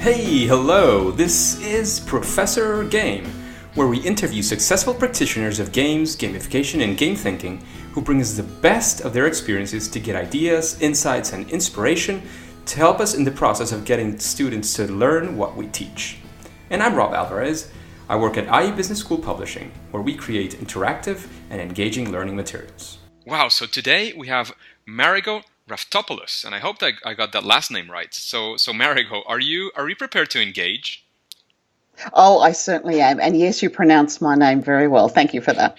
Hey, hello! This is Professor Game, where we interview successful practitioners of games, gamification, and game thinking who bring us the best of their experiences to get ideas, insights, and inspiration to help us in the process of getting students to learn what we teach. And I'm Rob Alvarez. I work at IE Business School Publishing, where we create interactive and engaging learning materials. Wow, so today we have Marigo Raftopoulos, and I hope that I got that last name right. So Marigo, are you prepared to engage? Oh, I certainly am. And yes, you pronounced my name very well. Thank you for that.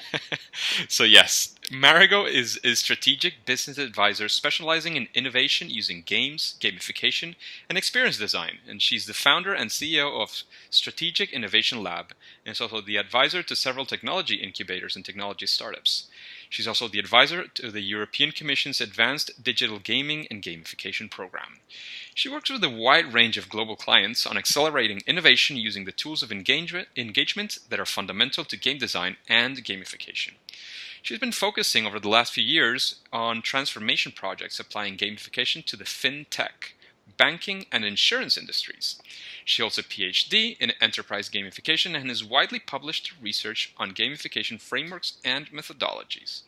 So yes, Marigo is a strategic business advisor specializing in innovation using games, gamification, and experience design. And she's the founder and CEO of Strategic Innovation Lab, and is also the advisor to several technology incubators and technology startups. She's also the advisor to the European Commission's Advanced Digital Gaming and Gamification Program. She works with a wide range of global clients on accelerating innovation using the tools of engagement that are fundamental to game design and gamification. She's been focusing over the last few years on transformation projects applying gamification to the fintech, banking, and insurance industries. She holds a PhD in enterprise gamification and has widely published research on gamification frameworks and methodologies.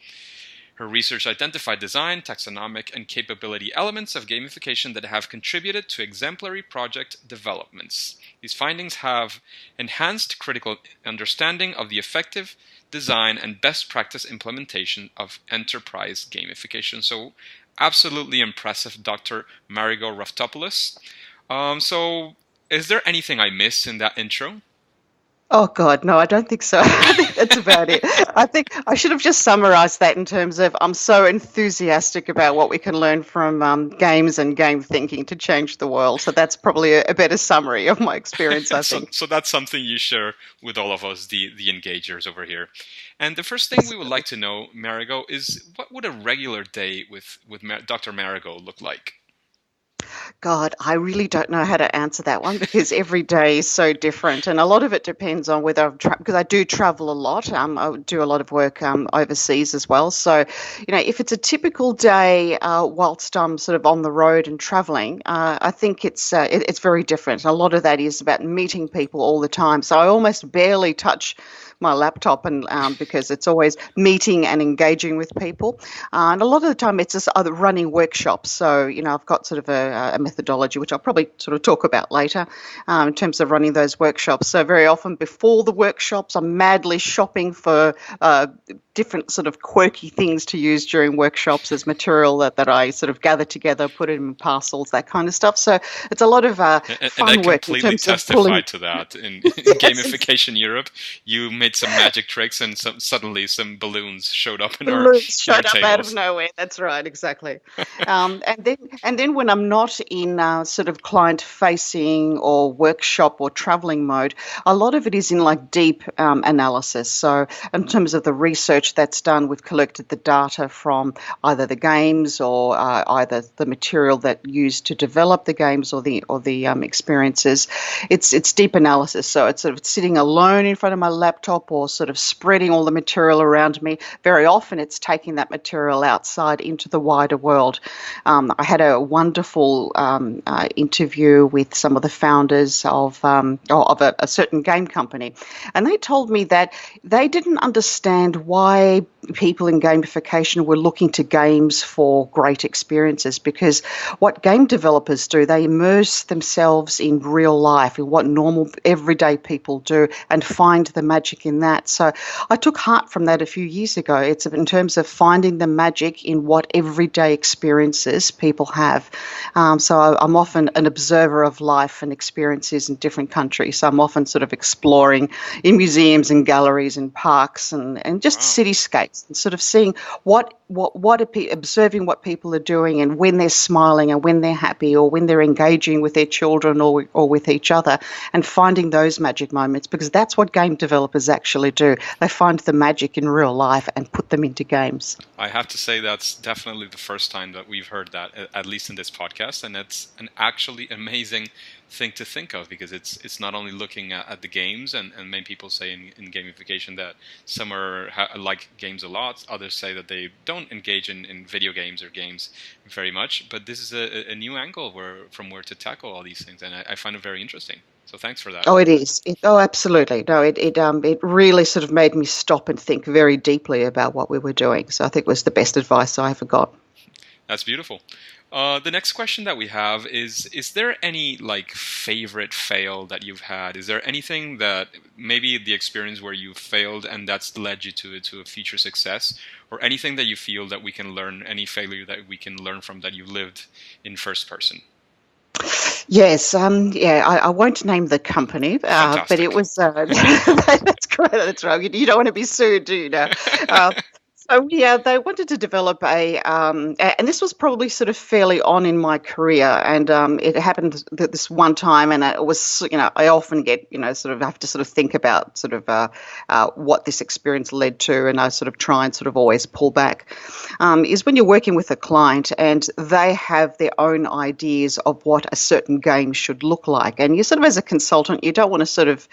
Her research identified design, taxonomic, and capability elements of gamification that have contributed to exemplary project developments. These findings have enhanced critical understanding of the effective design and best practice implementation of enterprise gamification. So, absolutely impressive, Dr. Marigo Raftopoulos. Is there anything I missed in that intro? Oh, God, no, I don't think so. I think that's about it. I think I should have just summarized that in terms of I'm so enthusiastic about what we can learn from games and game thinking to change the world. So that's probably a better summary of my experience, I think. So that's something you share with all of us, the engagers over here. And the first thing we would like to know, Marigo, is what would a regular day with Dr. Marigo look like? God, I really don't know how to answer that one because every day is so different, and a lot of it depends on whether because I do travel a lot. I do a lot of work overseas as well. So, if it's a typical day whilst I'm sort of on the road and traveling, I think it's very different. A lot of that is about meeting people all the time. So I almost barely touch my laptop and because it's always meeting and engaging with people, and a lot of the time it's just other running workshops. So I've got sort of a methodology which I'll probably sort of talk about later in terms of running those workshops. So very often before the workshops I'm madly shopping for different sort of quirky things to use during workshops as material that I sort of gather together, put it in parcels, that kind of stuff. So it's a lot of fun and I work. completely testify to that. In Gamification Europe, you made some magic tricks and suddenly some balloons showed up in our showed up tables. out of nowhere. That's right, exactly. And then when I'm not in sort of client facing or workshop or traveling mode, a lot of it is in like deep analysis. So in terms of the research that's done, we've collected the data from either the games or either the material that used to develop the games or the experiences. It's deep analysis. So it's sort of sitting alone in front of my laptop or sort of spreading all the material around me. Very often it's taking that material outside into the wider world. I had a wonderful interview with some of the founders of a certain game company, and they told me that they didn't understand why people in gamification were looking to games for great experiences, because what game developers do, they immerse themselves in real life, in what normal everyday people do, and find the magic in that. So I took heart from that a few years ago. It's in terms of finding the magic in what everyday experiences people have. So I'm often an observer of life and experiences in different countries. So I'm often sort of exploring in museums and galleries and parks and just cityscapes and sort of seeing observing what people are doing and when they're smiling and when they're happy or when they're engaging with their children or with each other, and finding those magic moments, because that's what game developers actually do. They find the magic in real life and put them into games. I have to say that's definitely the first time that we've heard that, at least in this podcast, and it's an actually amazing thing to think of, because it's not only looking at the games, and many people say in gamification that some like games a lot, others say that they don't engage in video games or games very much. But this is a new angle from where to tackle all these things, and I find it very interesting. So thanks for that. Oh, it is. Oh, absolutely. No, it really sort of made me stop and think very deeply about what we were doing. So I think it was the best advice I ever got. That's beautiful. The next question that we have is there any like favorite fail that you've had? Is there anything that maybe the experience where you failed and that's led you to a future success, or anything that you feel that we can learn, any failure that we can learn from that you lived in first person? Yes, I won't name the company, but it Fantastic. was, that's great, that's right. You don't want to be sued, do you now? Uh, So yeah, they wanted to develop and this was probably sort of fairly on in my career, and it happened this one time, and it was, I often get, sort of have to sort of think about sort of what this experience led to, and I sort of try and sort of always pull back. Is when you're working with a client and they have their own ideas of what a certain game should look like, and you sort of as a consultant, you don't want to sort of,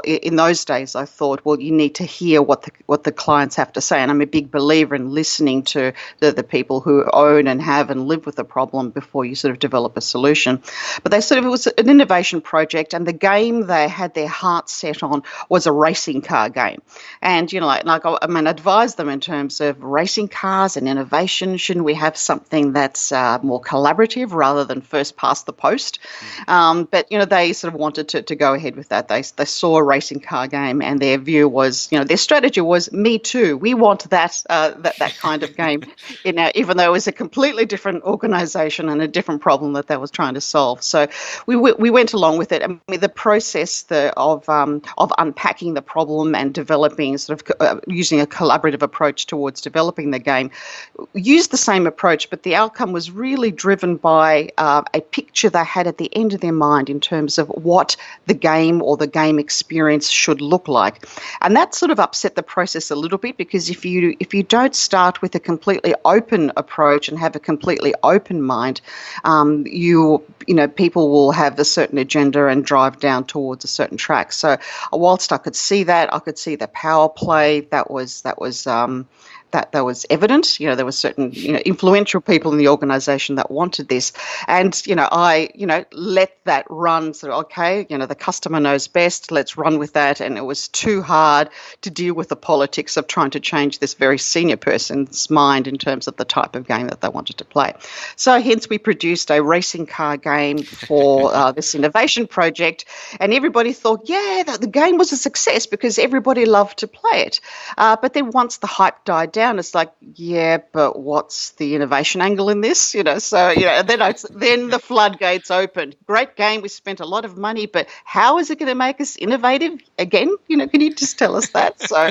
in those days I thought, well, you need to hear what the clients have to say. And I'm a big believer in listening to the people who own and have and live with the problem before you sort of develop a solution. But it was an innovation project, and the game they had their heart set on was a racing car game. And, advise them in terms of racing cars and innovation. Shouldn't we have something that's more collaborative rather than first past the post? But, they sort of wanted to go ahead with that. They saw a racing car game, and their view was, their strategy was, me too. We want that kind of game, even though it was a completely different organisation and a different problem that they was trying to solve. So we went along with it. I mean, the process of unpacking the problem and developing sort of using a collaborative approach towards developing the game, used the same approach, but the outcome was really driven by a picture they had at the end of their mind in terms of what the game or the game experience should look like. And that sort of upset the process a little bit, because if you don't start with a completely open approach and have a completely open mind, people will have a certain agenda and drive down towards a certain track. So whilst I could see that, I could see the power play that was evident. There were certain, influential people in the organisation that wanted this. And, I let that run. So, okay, the customer knows best. Let's run with that. And it was too hard to deal with the politics of trying to change this very senior person's mind in terms of the type of game that they wanted to play. So hence we produced a racing car game for this innovation project. And everybody thought, yeah, the game was a success because everybody loved to play it. But then once the hype died down, it's like, yeah, but what's the innovation angle in this? So then the floodgates opened. Great game, we spent a lot of money, but how is it going to make us innovative again? Can you just tell us that? So,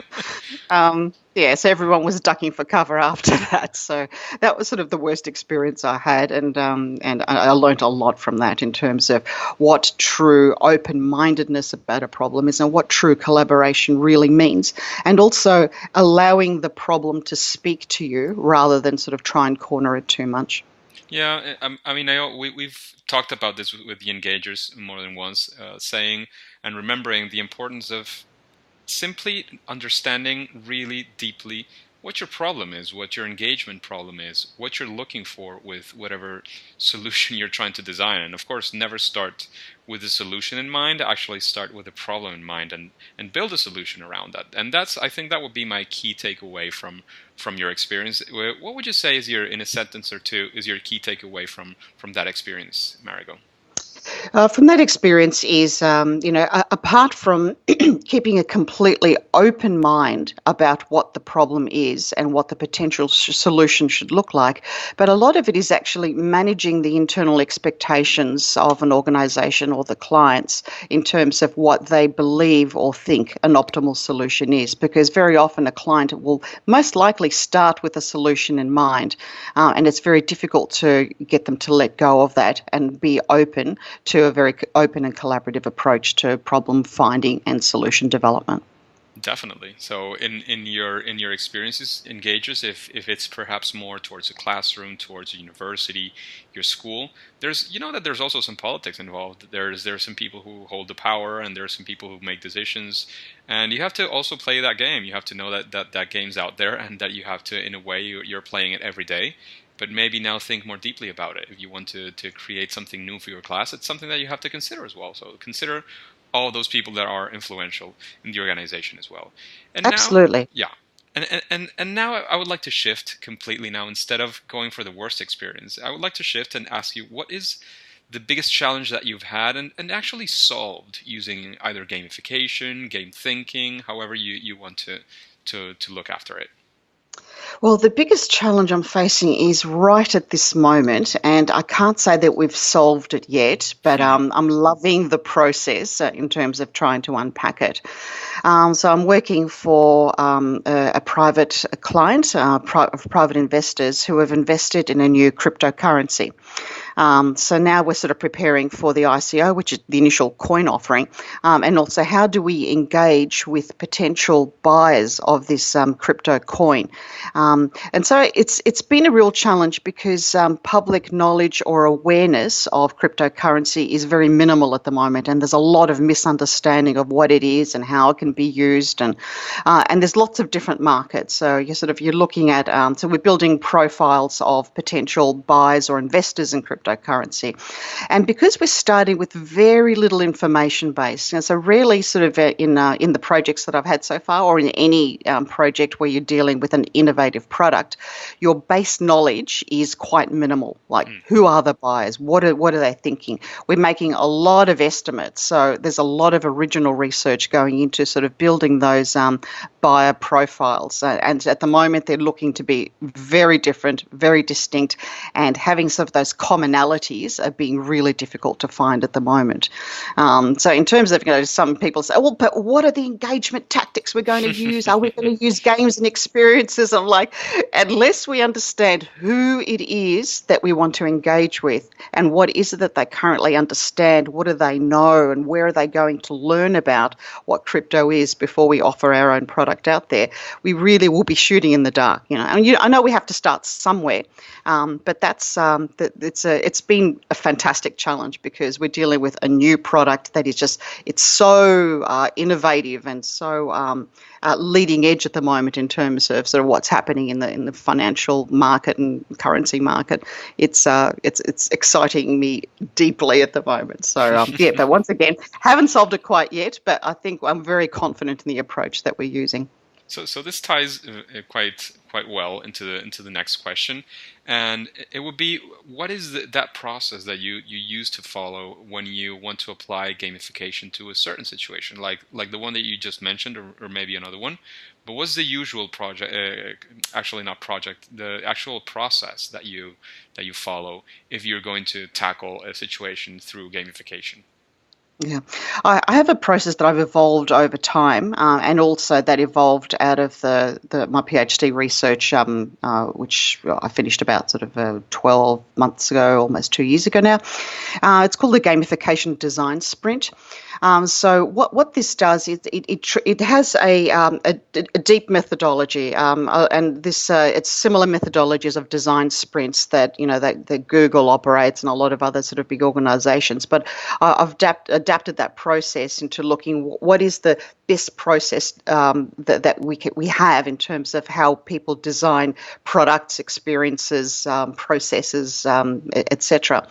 so everyone was ducking for cover after that. So that was sort of the worst experience I had, and I learned a lot from that in terms of what true open-mindedness about a problem is and what true collaboration really means, and also allowing the problem to speak to you rather than sort of try and corner it too much. Yeah, we've talked about this with the engagers more than once, saying and remembering the importance of simply understanding really deeply what your problem is, what your engagement problem is, what you're looking for with whatever solution you're trying to design. And of course, never start with a solution in mind, actually start with a problem in mind and build a solution around that. And I think that would be my key takeaway from your experience. What would you say is in a sentence or two, is your key takeaway from that experience, Marigo? From that experience is, apart from keeping a completely open mind about what the problem is and what the potential solution should look like, but a lot of it is actually managing the internal expectations of an organisation or the clients in terms of what they believe or think an optimal solution is, because very often a client will most likely start with a solution in mind, and it's very difficult to get them to let go of that and be open to a very open and collaborative approach to problem finding and solution development. Definitely. So in your experiences, engagers, if it's perhaps more towards a classroom, towards a university, your school, there's that there's also some politics involved. There's some people who hold the power, and there's some people who make decisions, and you have to also play that game. You have to know that game's out there, and that you have to, in a way, you're playing it every day. But maybe now think more deeply about it. If you want to create something new for your class, it's something that you have to consider as well. So consider all those people that are influential in the organization as well. And now, Absolutely. yeah. And now I would like to shift completely now. Instead of going for the worst experience, I would like to shift and ask you, what is the biggest challenge that you've had and actually solved using either gamification, game thinking, however you want to look after it? Well, the biggest challenge I'm facing is right at this moment, and I can't say that we've solved it yet, but I'm loving the process in terms of trying to unpack it. So I'm working for a private client, private investors who have invested in a new cryptocurrency. So now we're sort of preparing for the ICO, which is the initial coin offering, and also how do we engage with potential buyers of this crypto coin. And so it's been a real challenge because public knowledge or awareness of cryptocurrency is very minimal at the moment, and there's a lot of misunderstanding of what it is and how it can be used, and there's lots of different markets. So you're looking at so we're building profiles of potential buyers or investors in cryptocurrency, and because we're starting with very little information base, so rarely sort of in the projects that I've had so far, or in any project where you're dealing with an innovative product, your base knowledge is quite minimal. Like, who are the buyers? What are they thinking? We're making a lot of estimates, so there's a lot of original research going into sort of building those buyer profiles. And at the moment, they're looking to be very different, very distinct, and having some of those commonalities are being really difficult to find at the moment. So in terms of, some people say, well, but what are the engagement tactics we're going to use? Are we going to use games and experiences? I'm like, unless we understand who it is that we want to engage with and what is it that they currently understand, what do they know, and where are they going to learn about what crypto is before we offer our own product out there, we really will be shooting in the dark. I know we have to start somewhere, but it's been a fantastic challenge because we're dealing with a new product that is it's so innovative and so leading edge at the moment in terms of sort of what's happening in the financial market and currency market. It's exciting me deeply at the moment. So but once again, haven't solved it quite yet, but I think I'm very confident in the approach that we're using. So this ties quite well into the next question, and it would be, what is that process that you use to follow when you want to apply gamification to a certain situation, like the one that you just mentioned, or maybe another one. But what's the usual the actual process that you follow if you're going to tackle a situation through gamification? Yeah, I have a process that I've evolved over time, and also that evolved out of my PhD research, which I finished about sort of 12 months ago, almost 2 years ago now. It's called the Gamification Design Sprint. So what this does is it has a deep methodology, and this it's similar methodologies of design sprints that that Google operates and a lot of other sort of big organisations. But I've adapted that process into looking what is the best process that we have in terms of how people design products, experiences, processes, etc.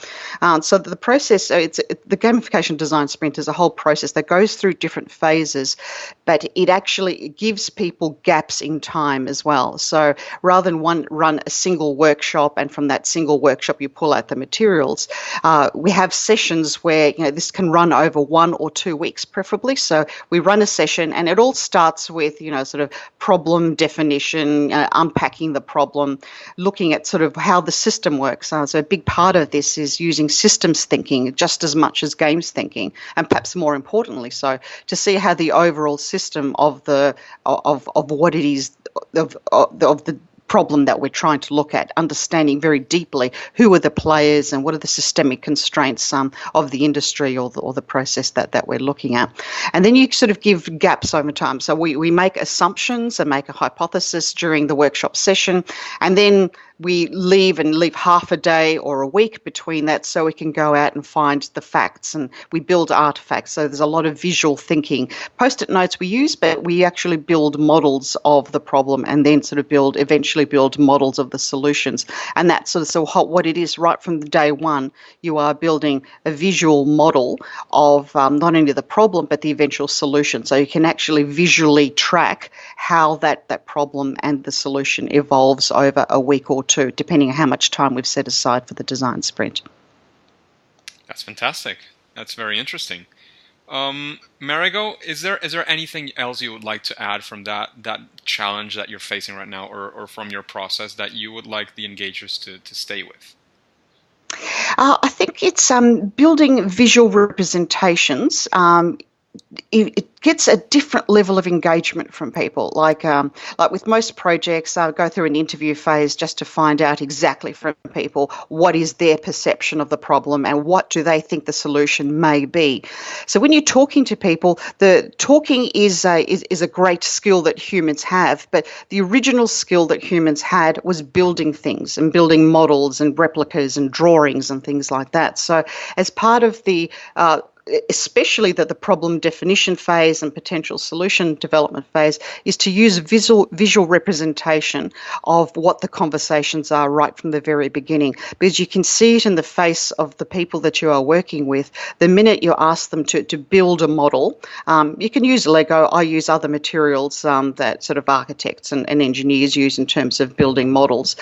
So the process, the gamification design sprint is a whole process that goes through different phases, but it actually gives people gaps in time as well. So rather than run a single workshop and from that single workshop you pull out the materials, we have sessions where this can run over 1 or 2 weeks preferably. So we run a session and it all starts with sort of problem definition, unpacking the problem, looking at sort of how the system works. So a big part of this is using systems thinking just as much as games thinking, and perhaps more importantly so, to see how the overall system of what it is, of the problem that we're trying to look at, understanding very deeply who are the players and what are the systemic constraints of the industry or the process that we're looking at. And then you sort of give gaps over time. So we make assumptions and make a hypothesis during the workshop session, and then we leave half a day or a week between that so we can go out and find the facts, and we build artifacts. So there's a lot of visual thinking. Post-it notes we use, but we actually build models of the problem and then sort of eventually build models of the solutions. And that's sort of what it is right from the day one. You are building a visual model of not only the problem but the eventual solution. So you can actually visually track how that problem and the solution evolves over a week or two, depending on how much time we've set aside for the design sprint. That's fantastic. That's very interesting. Marigo, is there anything else you would like to add from that challenge that you're facing right now, or from your process that you would like the engagers to stay with? I think it's building visual representations. It gets a different level of engagement from people. Like with most projects, I go through an interview phase just to find out exactly from people what is their perception of the problem and what do they think the solution may be. So when you're talking to people, the talking is a great skill that humans have, but the original skill that humans had was building things and building models and replicas and drawings and things like that. So as part of the especially the problem definition phase and potential solution development phase, is to use visual representation of what the conversations are right from the very beginning, because you can see it in the face of the people that you are working with. The minute you ask them to build a model, you can use Lego. I use other materials that sort of architects and engineers use in terms of building models.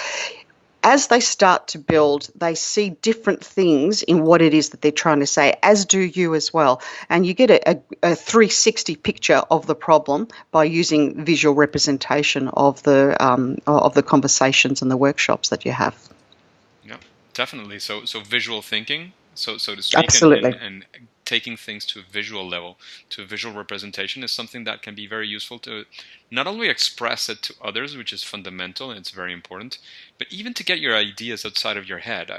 As they start to build, they see different things in what it is that they're trying to say, as do you as well. And you get a 360 picture of the problem by using visual representation of the conversations and the workshops that you have. Yeah, definitely. So visual thinking, so to speak, Absolutely. and taking things to a visual level, to a visual representation, is something that can be very useful to not only express it to others, which is fundamental and it's very important, but even to get your ideas outside of your head.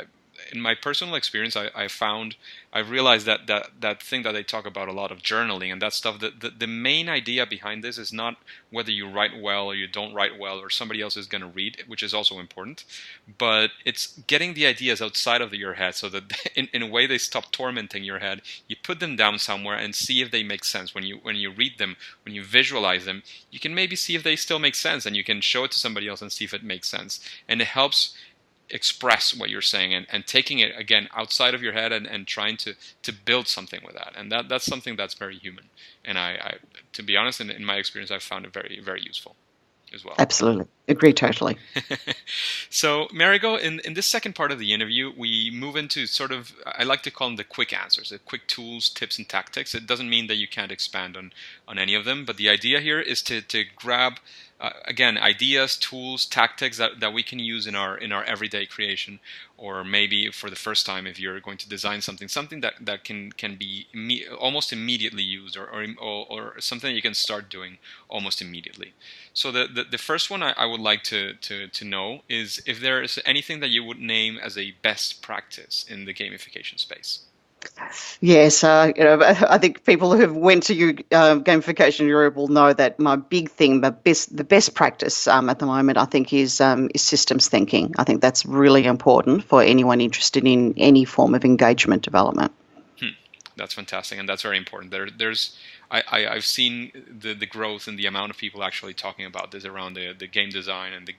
In my personal experience, I realized that thing that they talk about a lot of journaling and that stuff, the main idea behind this is not whether you write well or you don't write well or somebody else is going to read, which is also important, but it's getting the ideas outside of your head so that in a way they stop tormenting your head. You put them down somewhere and see if they make sense. When you read them, when you visualize them, you can maybe see if they still make sense, and you can show it to somebody else and see if it makes sense. And it helps express what you're saying and taking it again outside of your head and trying to build something with that. And that's something that's very human. And I to be honest, in my experience, I've found it very, very useful as well. Absolutely. Agree totally. So, Marigo, in this second part of the interview, we move into sort of, I like to call them the quick answers, the quick tools, tips, and tactics. It doesn't mean that you can't expand on any of them, but the idea here is to grab again, ideas, tools, tactics that we can use in our everyday creation, or maybe for the first time if you're going to design something that can be almost immediately used, or something you can start doing almost immediately. So the first one I would like to know is if there is anything that you would name as a best practice in the gamification space. Yes, I think people who have went to Gamification Europe will know that my big thing, the best practice at the moment, I think, is systems thinking. I think that's really important for anyone interested in any form of engagement development. That's fantastic, and that's very important. I've seen the growth in the amount of people actually talking about this around the game design and the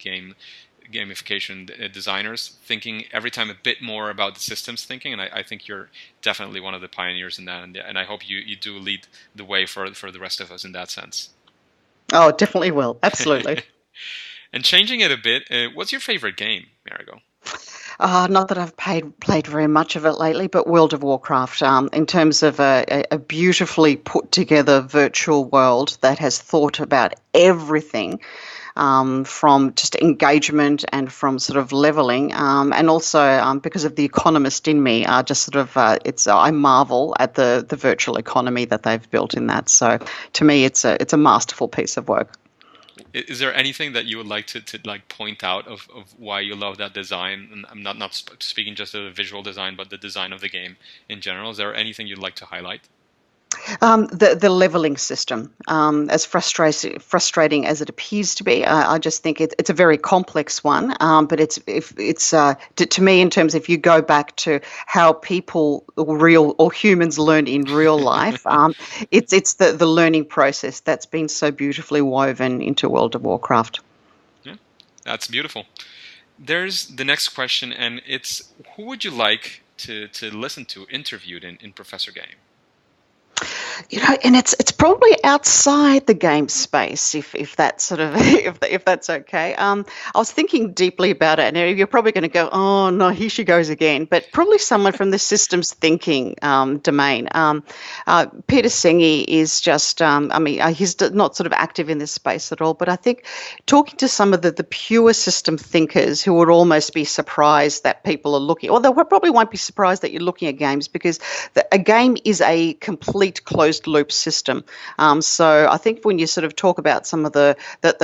gamification designers, thinking every time a bit more about the systems thinking, and I think you're definitely one of the pioneers in that, and I hope you do lead the way for the rest of us in that sense. Oh, definitely will. Absolutely. And changing it a bit, what's your favorite game, Marigo? Not that I've played very much of it lately, but World of Warcraft, in terms of a beautifully put together virtual world that has thought about everything, from just engagement and from sort of leveling, and also because of the economist in me, just sort of I marvel at the virtual economy that they've built in that. So to me, it's a masterful piece of work. Is there anything that you would like to like point out of why you love that design? And I'm not speaking just of the visual design, but the design of the game in general. Is there anything you'd like to highlight? The leveling system, as frustrating as it appears to be, I just think it's a very complex one. But it's to me, in terms of, if you go back to how people, real or humans, learn in real life, it's the learning process that's been so beautifully woven into World of Warcraft. Yeah, that's beautiful. There's the next question, and it's, who would you like to listen to interviewed in Professor Game? And it's probably outside the game space, if that's sort of if that's okay. I was thinking deeply about it, and you're probably going to go, "Oh no, here she goes again." But probably someone from the systems thinking domain. Peter Senge is just, he's not sort of active in this space at all, but I think talking to some of the pure system thinkers who would almost be surprised that people are looking, or they probably won't be surprised that you're looking at games, because a game is a complete closed loop system. So I think when you sort of talk about some of the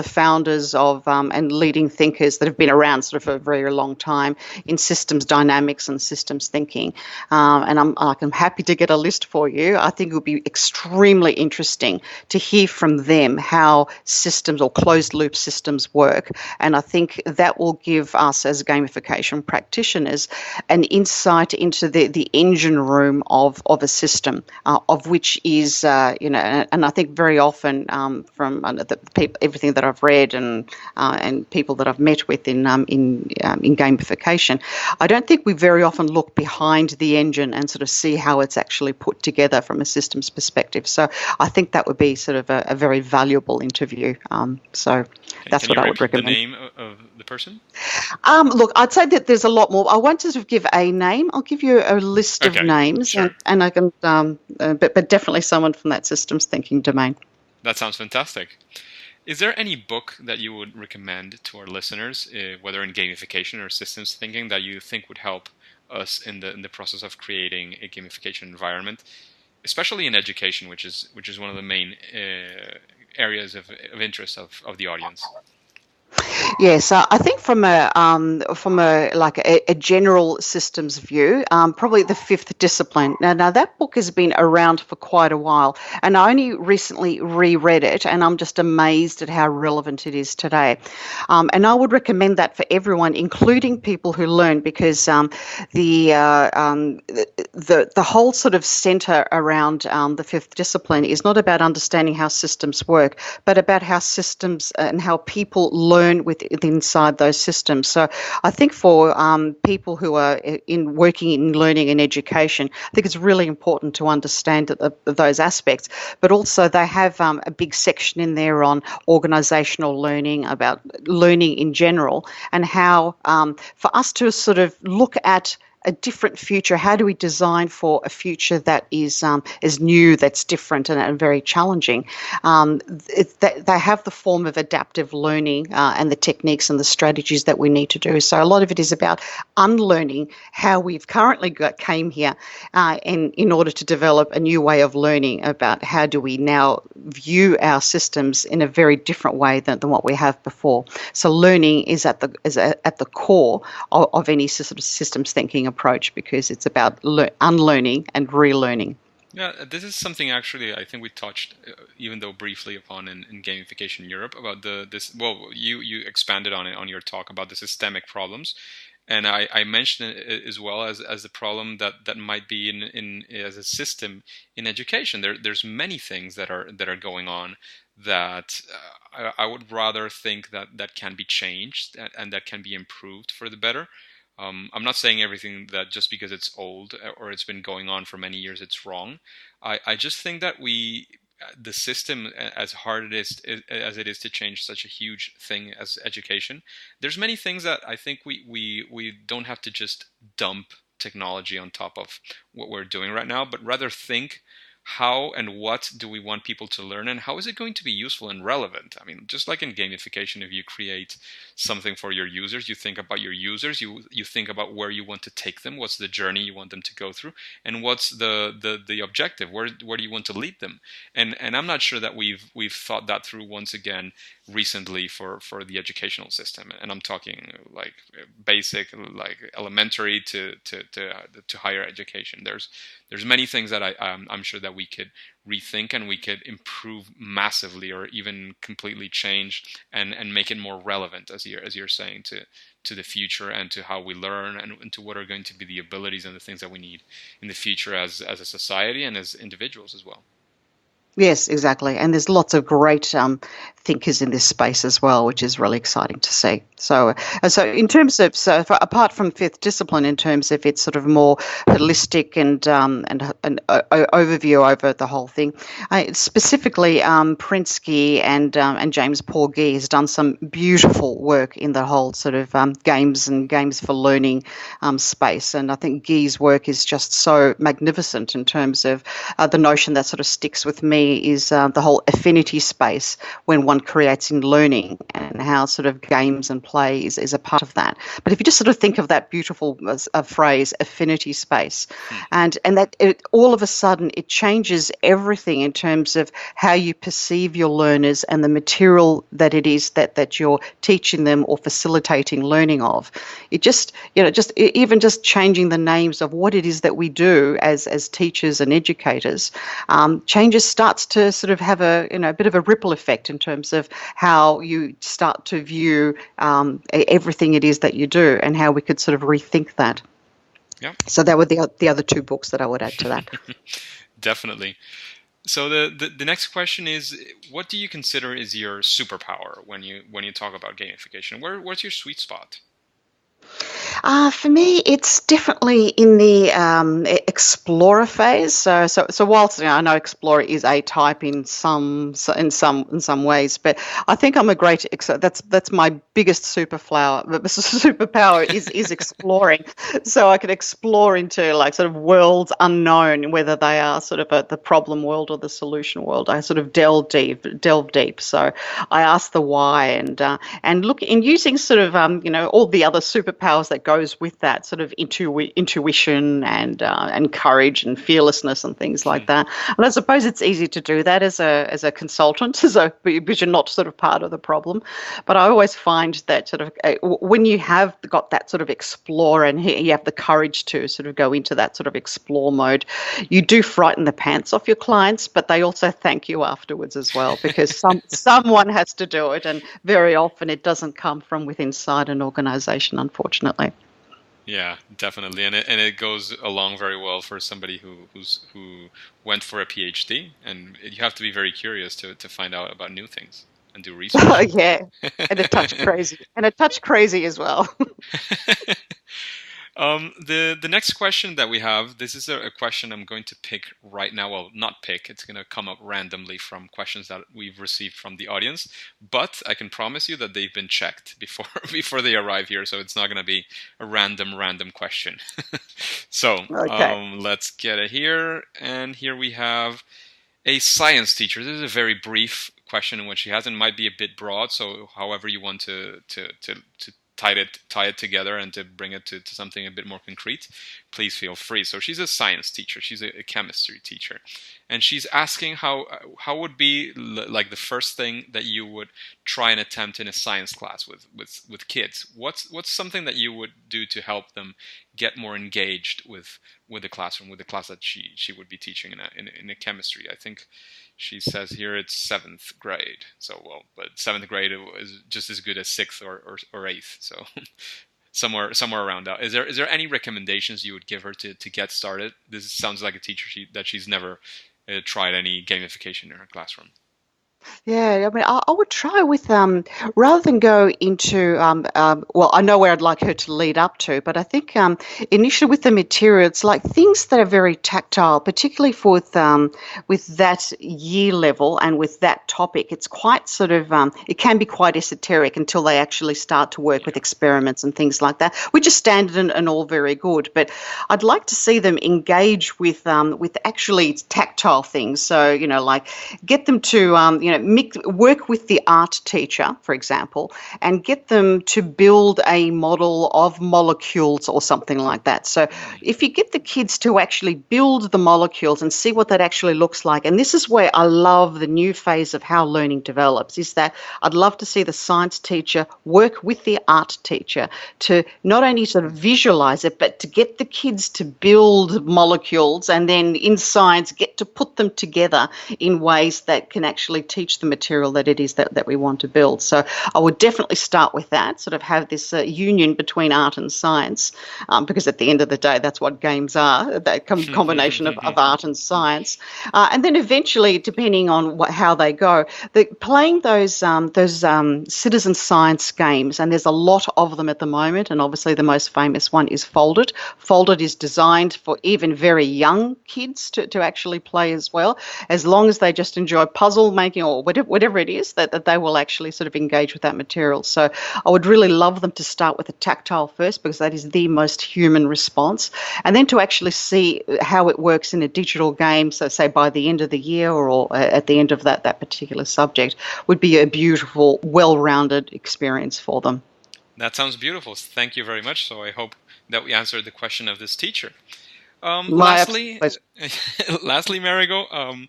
founders of and leading thinkers that have been around sort of for a very long time in systems dynamics and systems thinking, and I'm happy to get a list for you. I think it would be extremely interesting to hear from them how systems or closed loop systems work, and I think that will give us as gamification practitioners an insight into the engine room of a system, of which is, and I think very often, from the people, everything that I've read and people that I've met with in gamification, I don't think we very often look behind the engine and sort of see how it's actually put together from a systems perspective. So I think that would be sort of a very valuable interview. So that's what I would recommend. The name of the person? Look, I'd say that there's a lot more. I won't sort of give a name. I'll give you a list of names, sure. and I can, but definitely someone from that systems thinking domain. That sounds fantastic. Is there any book that you would recommend to our listeners, whether in gamification or systems thinking, that you think would help us in the process of creating a gamification environment, especially in education, which is one of the main areas of interest of the audience? Yes, I think from a like a general systems view, probably the fifth discipline. Now that book has been around for quite a while, and I only recently reread it, and I'm just amazed at how relevant it is today. And I would recommend that for everyone, including people who learn, because the whole sort of center around the fifth discipline is not about understanding how systems work, but about how systems and how people learn inside those systems. So I think for people who are working in learning and education, I think it's really important to understand those aspects. But also they have a big section in there on organisational learning, about learning in general, and how for us to sort of look at a different future. How do we design for a future that is new, that's different, and very challenging? They have the form of adaptive learning and the techniques and the strategies that we need to do. So a lot of it is about unlearning how we've currently came here, and in order to develop a new way of learning about how do we now view our systems in a very different way than what we have before. So learning is at the core of any sort of systems thinking approach, because it's about unlearning and relearning. Yeah, this is something actually I think we touched, even though briefly, upon in Gamification Europe, about this. Well, you expanded on it on your talk about the systemic problems, and I mentioned it as well as the problem that might be in as a system in education. There's many things that are going on that I would rather think that can be changed and that can be improved for the better. I'm not saying everything that just because it's old or it's been going on for many years, it's wrong. I just think that the system, as hard as it is to change such a huge thing as education, there's many things that I think we don't have to just dump technology on top of what we're doing right now, but rather think how and what do we want people to learn, and how is it going to be useful and relevant? I mean, just like in gamification, if you create something for your users, you think about your users, you think about where you want to take them, what's the journey you want them to go through, and what's the objective, where do you want to lead them? And I'm not sure that we've thought that through once again recently for the educational system, and I'm talking like basic, like elementary to higher education. There's many things that I'm sure that we could rethink and we could improve massively, or even completely change and make it more relevant, as you're saying, to the future and to how we learn, and to what are going to be the abilities and the things that we need in the future as a society and as individuals as well. Yes, exactly. And there's lots of great thinkers in this space as well, which is really exciting to see. So in terms of, apart from fifth discipline, in terms of its sort of more holistic and overview over the whole thing, specifically Prinsky and James Paul Gee has done some beautiful work in the whole sort of games and games for learning space. And I think Gee's work is just so magnificent in terms of the notion that sort of sticks with me is the whole affinity space when one creates in learning, and how sort of games and play is a part of that. But if you just sort of think of that beautiful phrase, affinity space, and that all of a sudden it changes everything in terms of how you perceive your learners and the material that it is that you're teaching them or facilitating learning of. It just, even just changing the names of what it is that we do as teachers and educators, changes starts to sort of have a bit of a ripple effect in terms of how you start to view everything it is that you do, and how we could sort of rethink that. Yeah. So that were the other two books that I would add to that. Definitely. So the next question is, what do you consider is your superpower when you talk about gamification? What's your sweet spot? For me, it's definitely in the explorer phase. So whilst I know explorer is a type in some ways, but I think I'm a great. That's my biggest superpower is exploring. So I can explore into like sort of worlds unknown, whether they are sort of the problem world or the solution world. I sort of delve deep. So I ask the why, and look in using sort of all the other superpowers that goes with that, sort of intuition and courage and fearlessness and things like that. And I suppose it's easy to do that as a consultant, because you're not sort of part of the problem. But I always find that sort of when you have got that sort of explore, and you have the courage to sort of go into that sort of explore mode, you do frighten the pants off your clients, but they also thank you afterwards as well, because someone has to do it, and very often it doesn't come from within inside an organization, unfortunately. Yeah, definitely, and it goes along very well for somebody who went for a PhD, and you have to be very curious to find out about new things and do Oh, research. yeah, and a touch crazy as well. The next question that we have, this is a question I'm going to pick right now. Well, not pick, it's going to come up randomly from questions that we've received from the audience, but I can promise you that they've been checked before before they arrive here, so it's not going to be a random question. So Okay. let's get it here, and here we have a science teacher. This is a very brief question in what she has, and might be a bit broad, so however you want to tie it together and to bring it to something a bit more concrete, please feel free. So she's a science teacher. She's a chemistry teacher, and she's asking how would be like the first thing that you would try and attempt in a science class with kids. What's something that you would do to help them get more engaged with the classroom, with the class that she would be teaching in a chemistry. I think she says here it's seventh grade. So well, but seventh grade is just as good as sixth or eighth. So somewhere around that. Is there any recommendations you would give her to get started? This sounds like a teacher that she's never tried any gamification in her classroom. Yeah, I mean, I would try with rather than go into well, I know where I'd like her to lead up to, but I think initially with the material, it's like things that are very tactile, particularly for with that year level and with that topic. It's quite sort of it can be quite esoteric until they actually start to work with Yeah. experiments and things like that, which is standard and all very good. But I'd like to see them engage with actually tactile things. So like get them to work with the art teacher, for example, and get them to build a model of molecules or something like that. So Mm. if you get the kids to actually build the molecules and see what that actually looks like, and this is where I love the new phase of how learning develops, is that I'd love to see the science teacher work with the art teacher to not only sort of visualize it, but to get the kids to build molecules and then in science get to put them together in ways that can actually teach the material that it is that we want to build. So I would definitely start with that, sort of have this union between art and science, because at the end of the day, that's what games are, that combination of art and science. And then eventually, depending on how they go, playing those citizen science games, and there's a lot of them at the moment, and obviously the most famous one is Folded. Folded is designed for even very young kids to actually play as well, as long as they just enjoy puzzle making or whatever it is that they will actually sort of engage with that material. So I would really love them to start with the tactile first because that is the most human response, and then to actually see how it works in a digital game. So say by the end of the year or at the end of that particular subject would be a beautiful, well-rounded experience for them. That sounds beautiful. Thank you very much. So I hope that we answered the question of this teacher. My Lastly, absolute lastly, Marigo,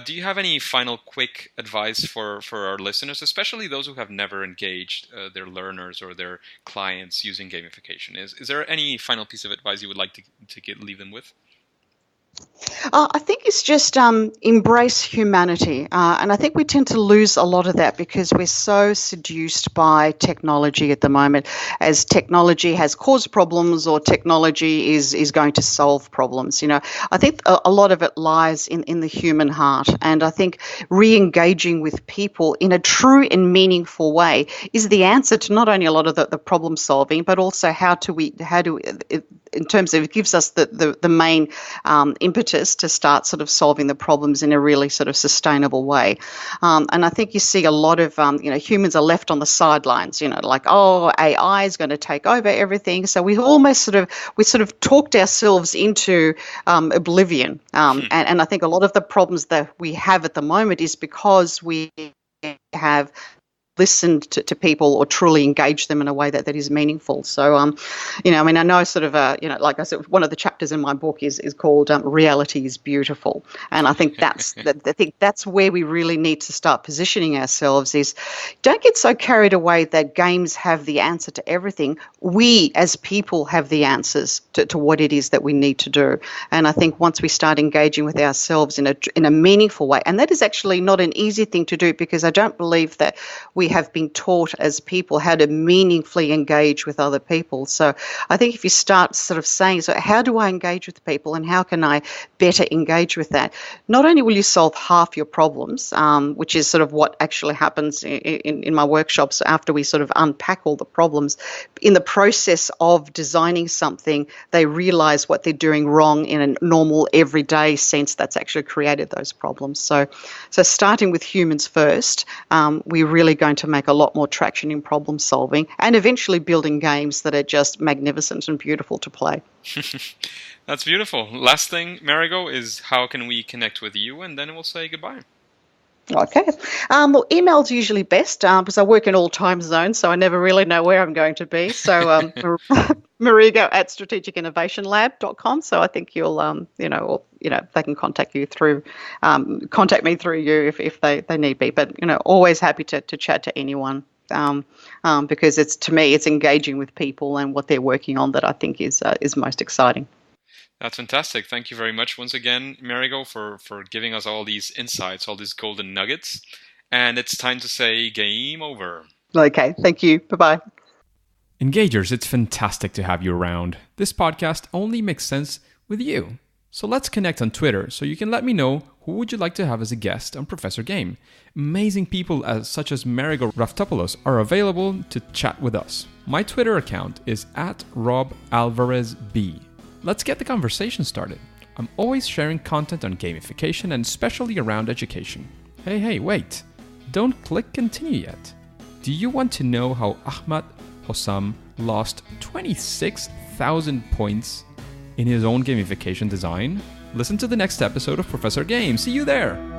do you have any final quick advice for our listeners, especially those who have never engaged their learners or their clients using gamification? Is there any final piece of advice you would like to leave them with? I think it's just embrace humanity. And I think we tend to lose a lot of that because we're so seduced by technology at the moment, as technology has caused problems or technology is going to solve problems. I think a lot of it lies in the human heart. And I think re-engaging with people in a true and meaningful way is the answer to not only a lot of the problem solving, but also how do we, in terms of it gives us the main impetus to start sort of solving the problems in a really sort of sustainable way. And I think you see a lot of, humans are left on the sidelines, like, oh, AI is going to take over everything. So we sort of talked ourselves into oblivion. And I think a lot of the problems that we have at the moment is because we have listened to people or truly engage them in a way that is meaningful. So, I mean, I know sort of, like I said, one of the chapters in my book is called "Reality is Beautiful," and I think that's where we really need to start positioning ourselves. Is don't get so carried away that games have the answer to everything. We as people have the answers to what it is that we need to do. And I think once we start engaging with ourselves in a meaningful way, and that is actually not an easy thing to do because I don't believe that we have been taught as people how to meaningfully engage with other people. So I think if you start sort of saying, so how do I engage with people and how can I better engage with that? Not only will you solve half your problems, which is sort of what actually happens in my workshops after we sort of unpack all the problems, in the process of designing something, they realize what they're doing wrong in a normal everyday sense that's actually created those problems. So starting with humans first, we're really going to make a lot more traction in problem solving and eventually building games that are just magnificent and beautiful to play. That's beautiful. Last thing, Marigo, is how can we connect with you? And then we'll say goodbye. Okay. Well, email's usually best because I work in all time zones, so I never really know where I'm going to be. So Marigo at strategicinnovationlab.com. So I think you'll, they can contact you through, contact me through you if they need be. But, always happy to chat to anyone because to me, it's engaging with people and what they're working on that I think is most exciting. That's fantastic. Thank you very much once again, Marigo, for giving us all these insights, all these golden nuggets. And it's time to say game over. Okay. Thank you. Bye-bye. Engagers, it's fantastic to have you around. This podcast only makes sense with you. So let's connect on Twitter so you can let me know who would you like to have as a guest on Professor Game. Amazing people such as Marigo Raftopoulos are available to chat with us. My Twitter account is @RobAlvarezB. Let's get the conversation started. I'm always sharing content on gamification and especially around education. Hey, wait. Don't click continue yet. Do you want to know how Ahmad Hossam lost 26,000 points in his own gamification design? Listen to the next episode of Professor Game. See you there!